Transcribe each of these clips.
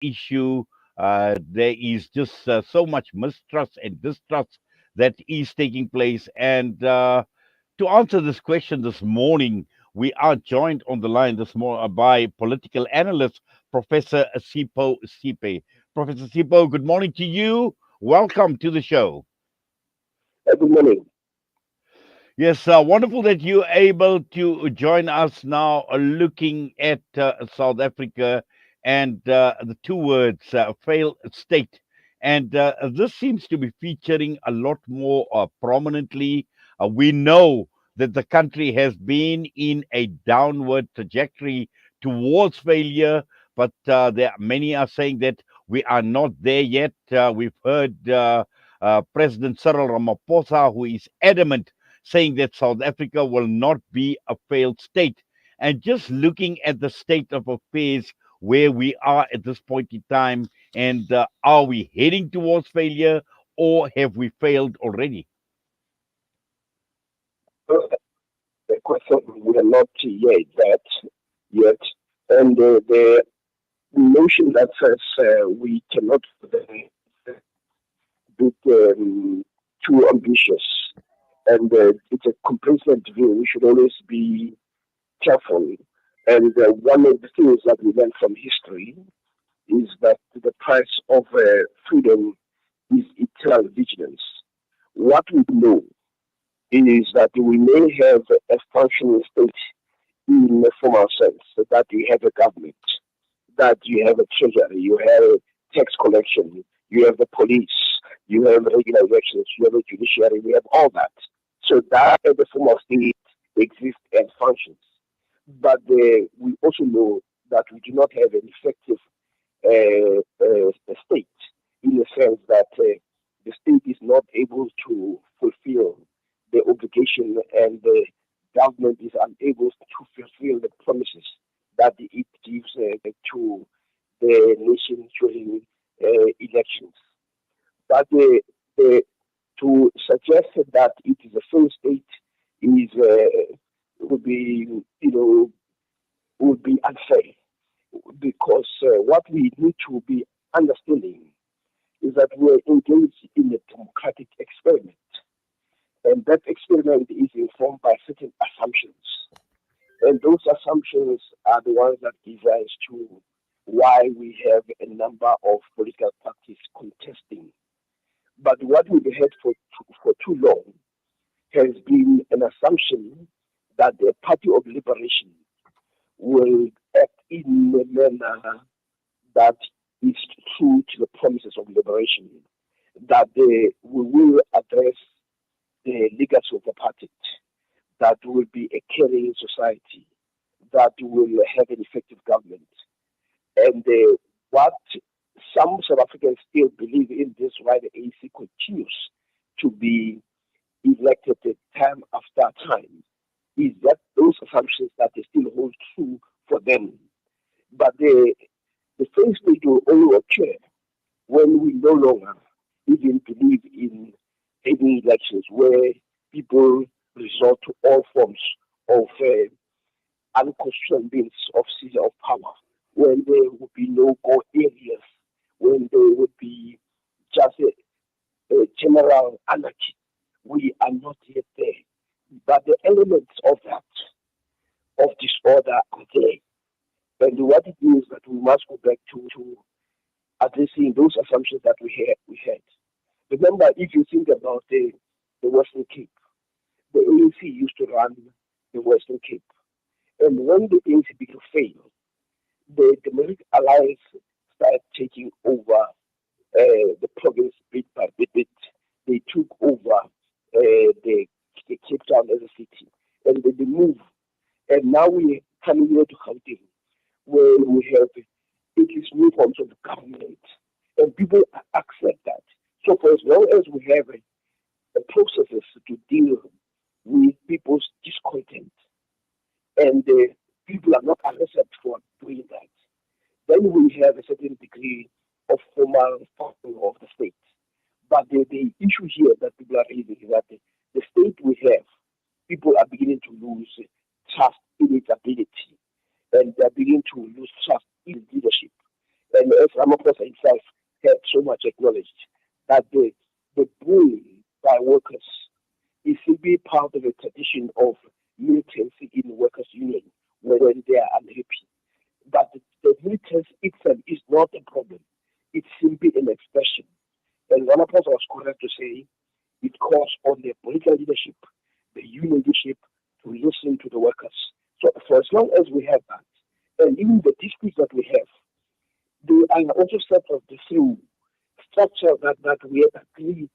issue. There is just so much mistrust and distrust that is taking place. And to answer this question this morning, we are joined on the line this morning by political analyst Professor Sipho Seepe. Professor Sipho, good morning to you. Welcome to the show. Good morning. Yes, wonderful that you're able to join us now, looking at South Africa and the two words, failed state. And this seems to be featuring a lot more prominently. We know that the country has been in a downward trajectory towards failure, but many are saying that we are not there yet. We've heard President Cyril Ramaphosa, who is adamant saying that South Africa will not be a failed state. And just looking at the state of affairs where we are at this point in time, and are we heading towards failure or have we failed already? The question we are not yet that yet, and the notion that says we cannot be too ambitious, and it's a complacent view. We should always be careful. And one of the things that we learn from history is that the price of freedom is eternal vigilance. What we know is that we may have a functioning state in a formal sense, so that you have a government, that you have a treasury, you have tax collection, you have the police, you have regular elections, you have a judiciary, we have all that. So that the formal state exists and functions. But we also know that we do not have an effective state, in the sense that the state is not able to fulfill the obligation, and the government is unable to fulfill the promises that it gives to the nation during elections. But to suggest that it is a failed state is would be would be unfair, because what we need to be understanding is that we're engaged in a democratic experiment, and that experiment is informed by certain assumptions, and those assumptions are the ones that give rise to why we have a number of political parties contesting. But what we've had for too long has been an assumption that the Party of Liberation will act in a manner that is true to the promises of liberation, that we will address the legacy of apartheid, that will be a caring society, that will have an effective government. And what some South Africans still believe in this, why the ANC continues to be elected time after time, is that those assumptions that they still hold true for them. But the first stage will only occur when we no longer even believe in any elections where people resort to all forms of unconstitutional means of seizure of power, when there would be no go areas, when there would be just a general anarchy. We are not yet there. But the elements of that, of disorder, are there. And what it means that we must go back to addressing those assumptions that we had. Remember, if you think about the Western Cape, the ANC used to run the Western Cape. And when the ANC began to fail, the Democratic Alliance started taking over the province bit by bit. They took over the Cape Town as a city, and they moved. And now we coming here to Gauteng, where we have it is new forms of government, and people accept that. So for as long as we have a processes to deal with people's discontent, and people are not arrested for doing that, then we have a certain degree of formal functioning of the state. But the issue here that people are raising is that the state we have, people are beginning to lose trust in its ability, and they're beginning to lose trust in leadership. And as Ramaphosa Ramaphosa himself had so much acknowledged that the bullying by workers is simply part of a tradition of militancy in workers' union when they are unhappy. But the militancy itself is not a problem. It's simply an expression. And Ramaphosa was correct to say it calls on the political leadership, the union leadership, to listen to the workers. So for as long as we have that, and even the disputes that we have, they are also set of the same structure that we have agreed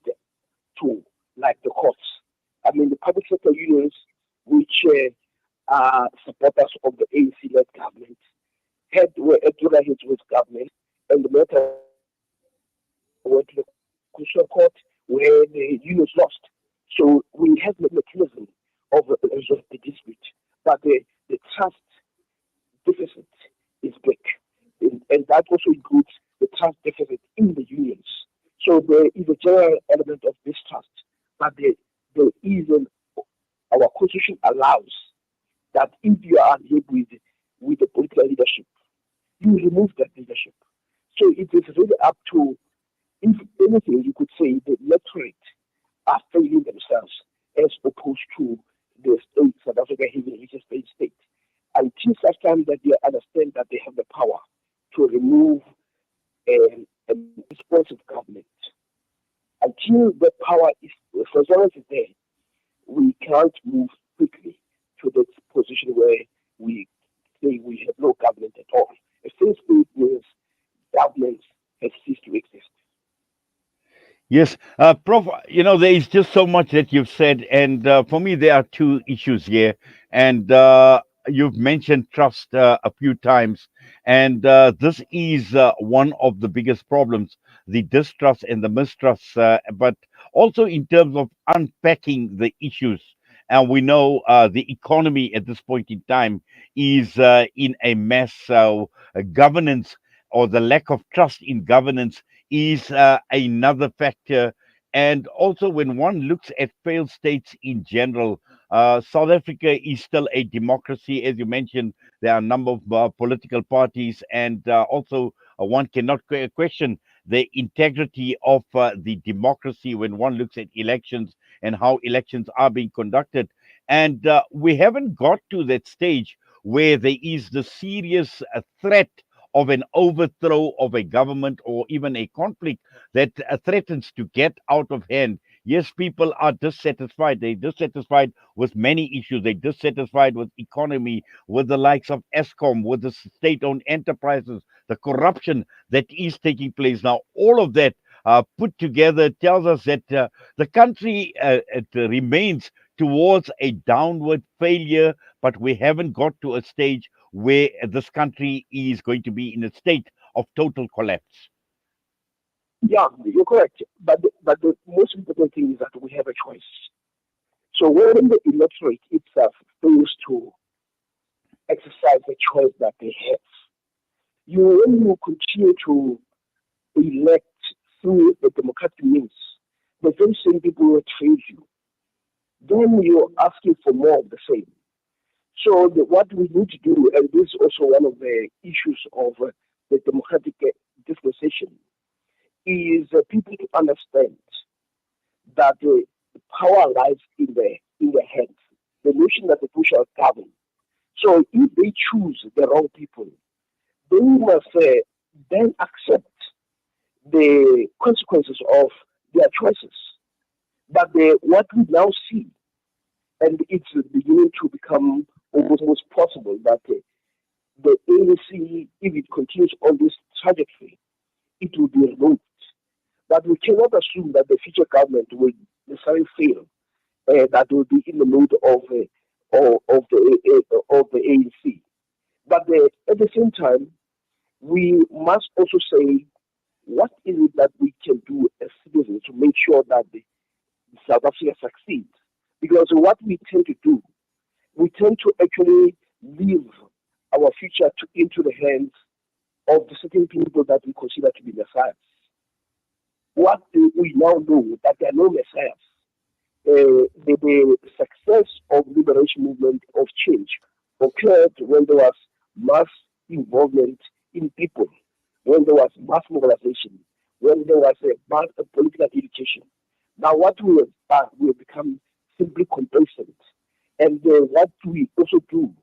to, like the courts. I mean, the public sector unions, which are supporters of the ANC-led government, were at loggerheads with government, and the matter went to the Constitutional Court where the unions lost. So we have the mechanism of resolve the dispute, but the trust deficit is big, and that also includes the trust deficit in the unions. So there is a general element of distrust, but there is our constitution allows that if you are unhappy with the political leadership, you remove that leadership. So it is really up to, if anything, you could say the electorate are failing themselves as opposed to the state, South Africa having a failed state. Until such time that they understand that they have the power to remove a responsive government, until the power is, for as long as it's there, we can't move quickly to the position where we say we have no government at all. A failed state means government has ceased to exist. Yes, Prof, there is just so much that you've said, and for me, there are two issues here. And you've mentioned trust a few times, and this is one of the biggest problems, the distrust and the mistrust, but also in terms of unpacking the issues. And we know the economy at this point in time is in a mess. So, governance or the lack of trust in governance is another factor. And also, when one looks at failed states in general, South Africa is still a democracy. As you mentioned, there are a number of political parties, and also one cannot question the integrity of the democracy when one looks at elections and how elections are being conducted. And we haven't got to that stage where there is the serious threat of an overthrow of a government or even a conflict that threatens to get out of hand. Yes, people are dissatisfied. They're dissatisfied with many issues. They're dissatisfied with economy, with the likes of ESCOM, with the state-owned enterprises, the corruption that is taking place now. All of that put together tells us that the country it remains towards a downward failure, but we haven't got to a stage where this country is going to be in a state of total collapse. Yeah, you're correct. But the most important thing is that we have a choice. So when the electorate itself fails to exercise the choice that they have, when you continue to elect through the democratic means, the very same people will trade you. Then you're asking for more of the same. So what we need to do, and this is also one of the issues of the democratic dispensation, is people to understand that the power lies in their hands. The notion that the people shall govern. So if they choose the wrong people, they must then accept the consequences of their choices. But what we now see, and it's beginning to become almost possible that the ANC, if it continues on this trajectory, it will be removed. But we cannot assume that the future government will necessarily fail. That will be in the mood of the ANC. But at the same time, we must also say what is it that we can do as citizens to make sure that the South Africa succeeds. Because what we tend to do, we tend to actually leave our future into the hands of the certain people that we consider to be messiahs. What we now know that there are no messiahs. The success of liberation movement of change occurred when there was mass involvement in people when there was mass mobilization, when there was a mass political education. Now, what we have done, we have become simply complacent. And what we also do,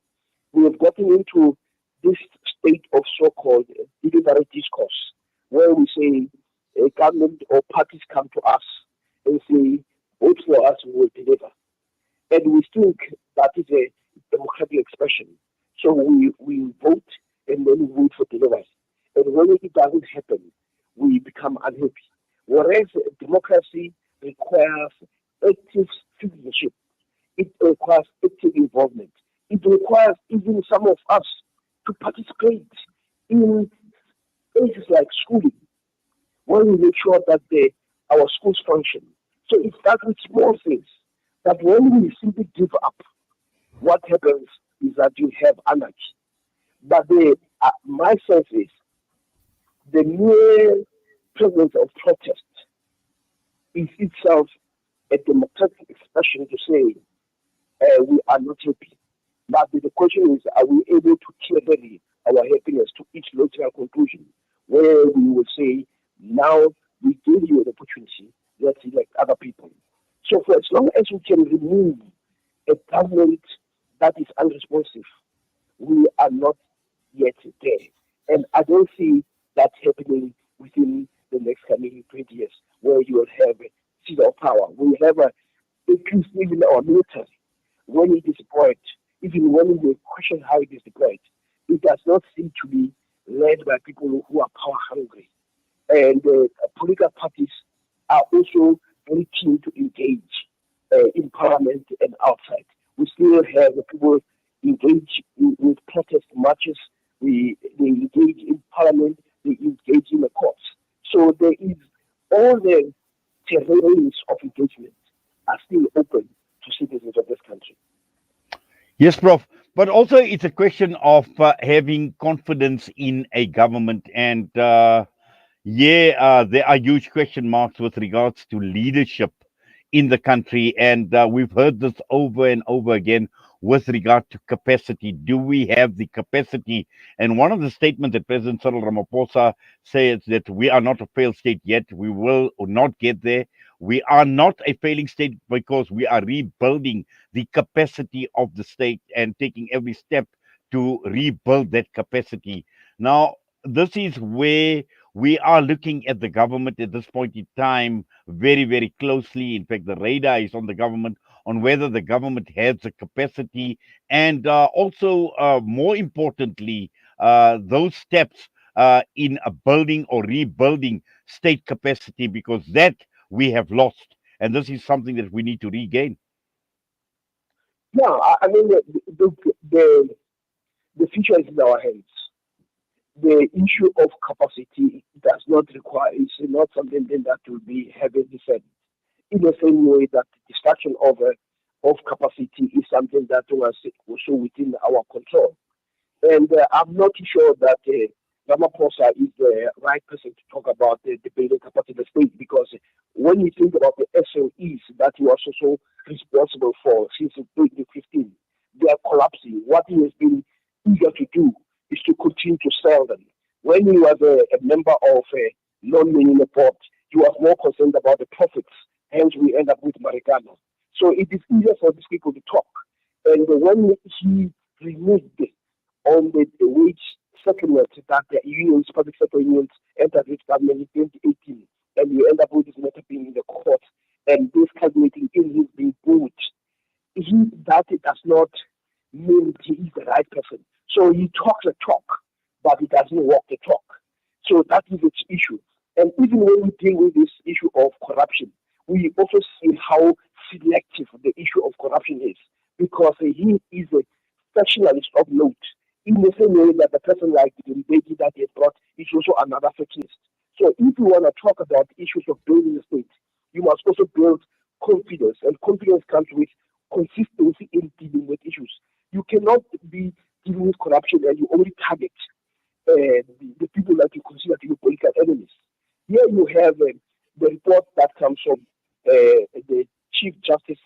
we have gotten into this state of so-called delivery discourse, where we say a government or parties come to us and say, vote for us, we will deliver. And we think that is a democratic expression. So we vote and then we vote for delivery. And when it doesn't happen, we become unhappy. Whereas democracy requires active citizenship, it requires active involvement. It requires even some of us to participate in areas like schooling, where we make sure that our schools function. So it starts with small things. That when we simply give up, what happens is that you have anarchy. But my sense is the mere presence of protest is itself a democratic expression to say we are not happy. But the question is, are we able to carry our happiness to each logical conclusion where we will say, now we give you an opportunity, let's elect other people. So for as long as we can remove a government that is unresponsive, we are not yet there. And I don't see that happening within the next coming 20 years, where you will have a seat of power. We have a increase even our military when it is deployed, even when we question how it is deployed. It does not seem to be led by people who are power hungry. And political parties are also very keen to engage in parliament and outside. We still have people engage with protest marches. They engage in parliament. They engage in the courts. So there is all the terrains of engagement are still open to citizens of this country. Yes, Prof. But also, it's a question of having confidence in a government. And yeah, there are huge question marks with regards to leadership in the country. And we've heard this over and over again with regard to capacity. Do we have the capacity? And one of the statements that President Cyril Ramaphosa says that we are not a failed state yet. We will not get there. We are not a failing state because we are rebuilding the capacity of the state and taking every step to rebuild that capacity. Now, this is where we are looking at the government at this point in time very, very closely. In fact, the radar is on the government on whether the government has the capacity and also, more importantly, those steps in building or rebuilding state capacity because that we have lost. And this is something that we need to regain. Yeah, I mean, the future is in our hands. The issue of capacity does not require, it's not something then that will be heavily said. In the same way that the destruction of capacity is something that was also within our control. And I'm not sure that Ramaphosa is the right person to talk about the building capacity of the state because when you think about the SOEs that he was also responsible for since 2015, they are collapsing. What he has been eager to do is to continue to sell them. When he was a member of a non-union board, he was more concerned about the profits. Hence, we end up with Marigana. So it is easier for these people to talk. And when he removed on the wage settlement that the unions, public sector unions, entered with government in 2018, and you end up with this matter being in the court and this calculating in his being booed. He that it does not mean he is the right person. So he talks the talk, but he doesn't walk the talk. So that is its issue. And even when we deal with this issue of corruption, we also see how selective the issue of corruption is because he is a factionalist of note. In the same way that the person like the Mbeki that he brought is also another factionist. So if you want to talk about issues of building the state, you must also build confidence, and confidence comes with consistency in dealing with issues. You cannot be dealing with corruption and you only target the people that you consider to be political enemies. Here you have the report that comes from the Chief Justice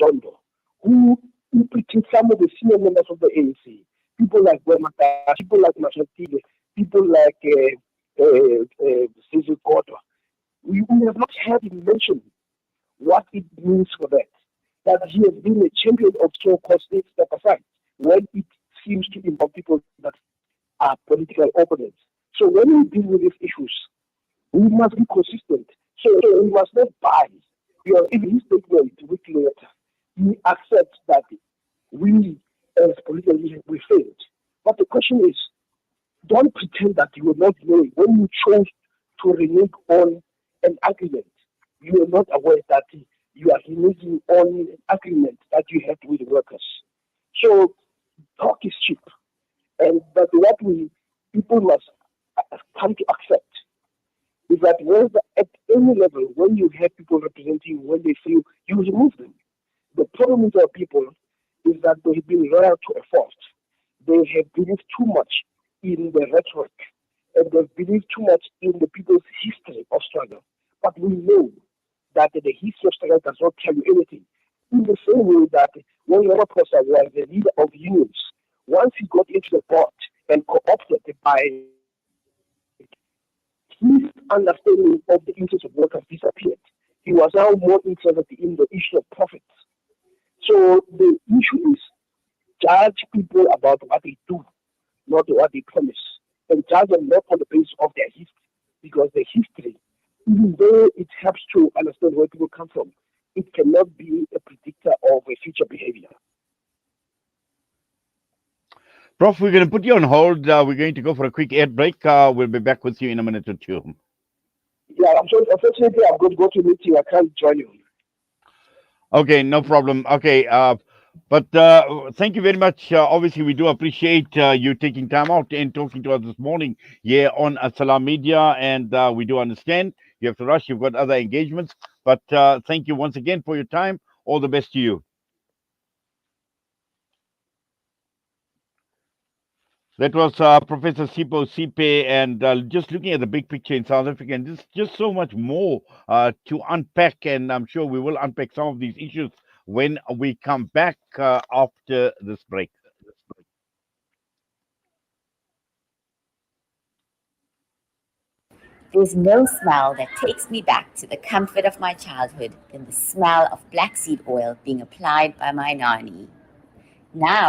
Zondo, who implicates some of the senior members of the ANC, people like Wemata, people like Mashatile, people like Sipho, we have not heard him mention what it means for that. That he has been a champion of so-called state step aside when it seems to involve people that are political opponents. So when we deal with these issues, we must be consistent. So we must not buy. In his statement weekly later, he accepts that we as political leaders we failed. But the question is, don't pretend that you were not knowing when you chose to renege on an agreement. You were not aware that you are reneging on an agreement that you had with workers. So talk is cheap, and but what we people must come to accept is that at any level, when you have people representing when they feel you remove them. The problem with our people is that they have been loyal to a fault. They have believed too much in the rhetoric and they've believed too much in the people's history of struggle. But we know that the history of struggle does not tell you anything. In the same way that when Ramaphosa was the leader of unions, once he got into the board and co-opted by his understanding of the interests of workers disappeared. He was now more interested in the issue of profits. So the issue is judge people about what they do, not what they promise, and judge them not on the basis of their history, because the history, even though it helps to understand where people come from, it cannot be a predictor of a future behavior. Prof, we're going to put you on hold. We're going to go for a quick ad break. We'll be back with you in a minute or two. Yeah, I'm sorry. Unfortunately, I'm going to go to a meeting. I can't join you. Okay, no problem. Okay, but thank you very much. Obviously, we do appreciate you taking time out and talking to us this morning here on Salam Media, and we do understand you have to rush. You've got other engagements, but thank you once again for your time. All the best to you. That was Professor Sipho Seepe, and just looking at the big picture in South Africa, and there's just so much more to unpack, and I'm sure we will unpack some of these issues when we come back after this break. There's no smell that takes me back to the comfort of my childhood than the smell of black seed oil being applied by my nanny. Now